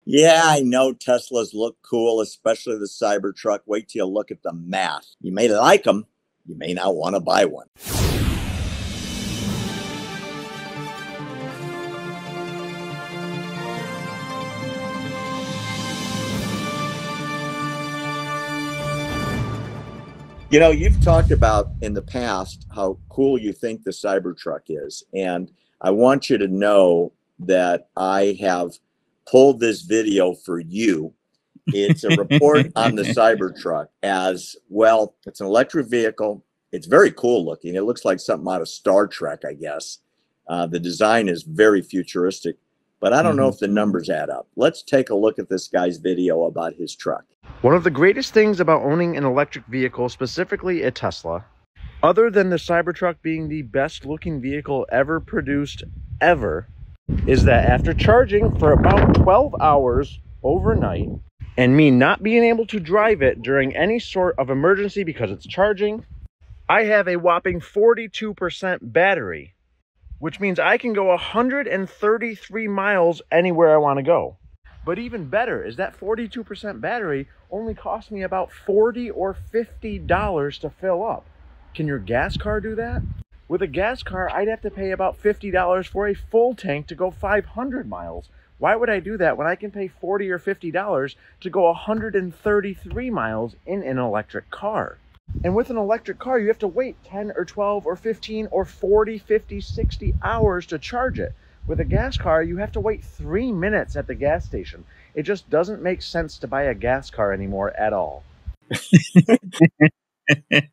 Yeah, I know Teslas look cool, especially the Cybertruck. Wait till you look at the math. You may like them, you may not want to buy one. You know, you've talked about in the past how cool you think the Cybertruck is. And I want you to know that I have pulled this video for you. It's a report on the Cybertruck as well. It's an electric vehicle. It's very cool looking. It looks like something out of Star Trek, I guess. The design is very futuristic, but I don't know if the numbers add up. Let's take a look at this guy's video about his truck. One of the greatest things about owning an electric vehicle, specifically a Tesla, other than the Cybertruck being the best looking vehicle ever produced ever, is that after charging for about 12 hours overnight and me not being able to drive it during any sort of emergency because it's charging, I have a whopping 42% battery, which means I can go 133 miles anywhere I want to go. But even better is that 42% battery only cost me about $40 or $50 to fill up. Can your gas car do that? With a gas car, I'd have to pay about $50 for a full tank to go 500 miles. Why would I do that when I can pay $40 or $50 to go 133 miles in an electric car? And with an electric car, you have to wait 10 or 12 or 15 or 40, 50, 60 hours to charge it. With a gas car, you have to wait 3 minutes at the gas station. It just doesn't make sense to buy a gas car anymore at all.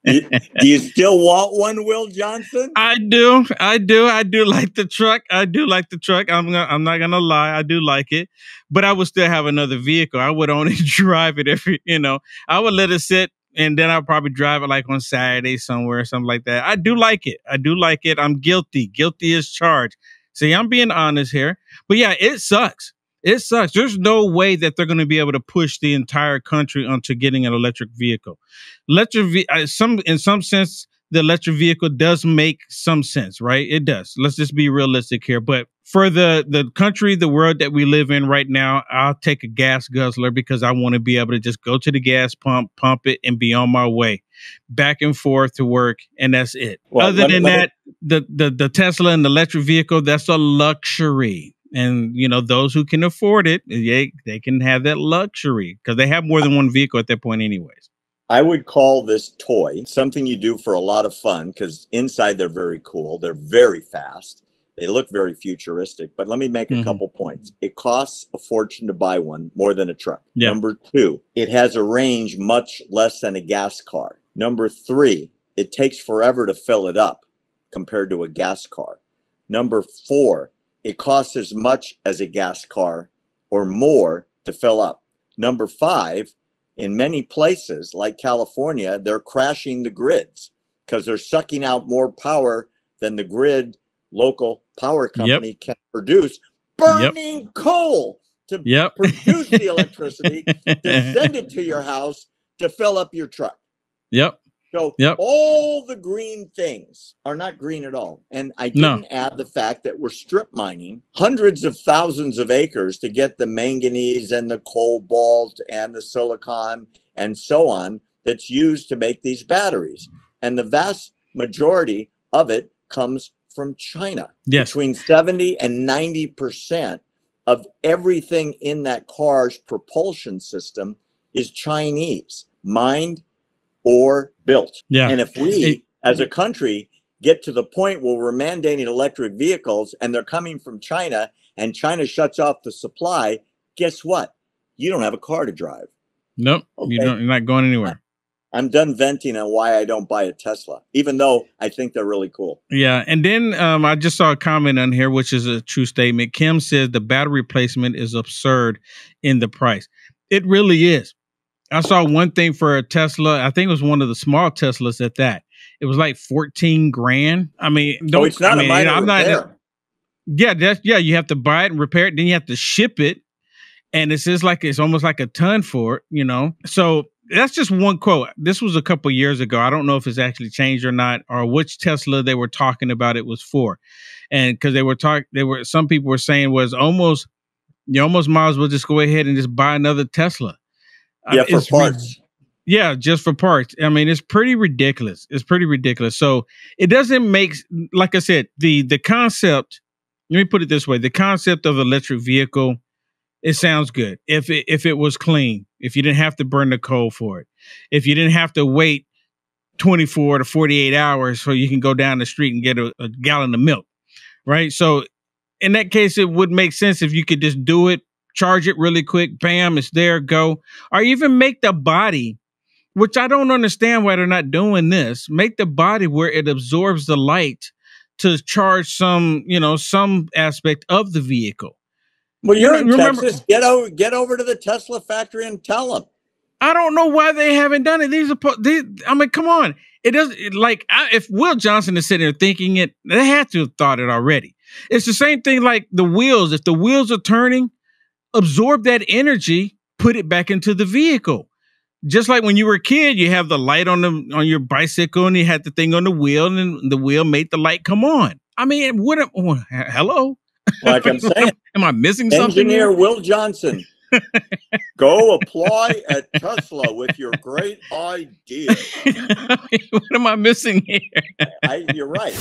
Do you still want one, Will Johnson? I do. I do like the truck. I do like the truck. I'm not gonna lie. I do like it, but I would still have another vehicle. I would only drive it if I would let it sit, and then I'll probably drive it like on Saturday somewhere or something like that. I do like it. I do like it. I'm guilty. Guilty as charged. See, I'm being honest here, but yeah, it sucks. It sucks. There's no way that they're going to be able to push the entire country onto getting an electric vehicle. In some sense, the electric vehicle does make some sense, right? It does. Let's just be realistic here. But for the country, the world that we live in right now, I'll take a gas guzzler because I want to be able to just go to the gas pump it, and be on my way back and forth to work, and that's it. Well, other than that, the Tesla and the electric vehicle, that's a luxury. And, those who can afford it, they can have that luxury because they have more than one vehicle at that point anyways. I would call this toy something you do for a lot of fun because inside they're very cool. They're very fast. They look very futuristic. But let me make a couple points. It costs a fortune to buy one, more than a truck. Yeah. Number two, it has a range much less than a gas car. Number three, it takes forever to fill it up compared to a gas car. Number four, it costs as much as a gas car or more to fill up. Number five, in many places like California, they're crashing the grids because they're sucking out more power than the grid local power company can produce, burning coal to produce the electricity, to send it to your house to fill up your truck. So all the green things are not green at all. And I didn't add the fact that we're strip mining hundreds of thousands of acres to get the manganese and the cobalt and the silicon and so on that's used to make these batteries. And the vast majority of it comes from China. Yes. Between 70 and 90% of everything in that car's propulsion system is Chinese, mined or built. Yeah. And if we, as a country, get to the point where we're mandating electric vehicles and they're coming from China and China shuts off the supply, guess what? You don't have a car to drive. Nope. Okay. You're not going anywhere. I'm done venting on why I don't buy a Tesla, even though I think they're really cool. Yeah. And then I just saw a comment on here, which is a true statement. Kim says the battery replacement is absurd in the price. It really is. I saw one thing for a Tesla. I think it was one of the small Teslas at that. It was like 14 grand. I mean, it's not a minor repair. You have to buy it and repair it. Then you have to ship it. And it's almost like a ton for it, So that's just one quote. This was a couple of years ago. I don't know if it's actually changed or not, or which Tesla they were talking about it was for. And because some people were saying was almost You almost might as well just go ahead and just buy another Tesla. Yeah, for It's parts. Yeah, just for parts. I mean, it's pretty ridiculous. It's pretty ridiculous. So it doesn't make, like I said, the concept. Let me put it this way: the concept of electric vehicle, it sounds good. If it was clean, if you didn't have to burn the coal for it, if you didn't have to wait 24 to 48 hours so you can go down the street and get a gallon of milk, right? So in that case, it would make sense if you could just do it, charge it really quick, bam, it's there, go, or even make the body. Which I don't understand why they're not doing this. Make the body where it absorbs the light to charge some aspect of the vehicle. Well, you're in Texas. Get over to the Tesla factory and tell them. I don't know why they haven't done it. I mean, come on. It doesn't if Will Johnson is sitting there thinking it, they had to have thought it already. It's the same thing like the wheels. If the wheels are turning, absorb that energy, put it back into the vehicle. Just like when you were a kid, you have the light on your bicycle and you had the thing on the wheel and the wheel made the light come on. I mean, hello? Like I'm saying. Am I missing something? Engineer Will Johnson, go apply at Tesla with your great idea. What am I missing here? You're right.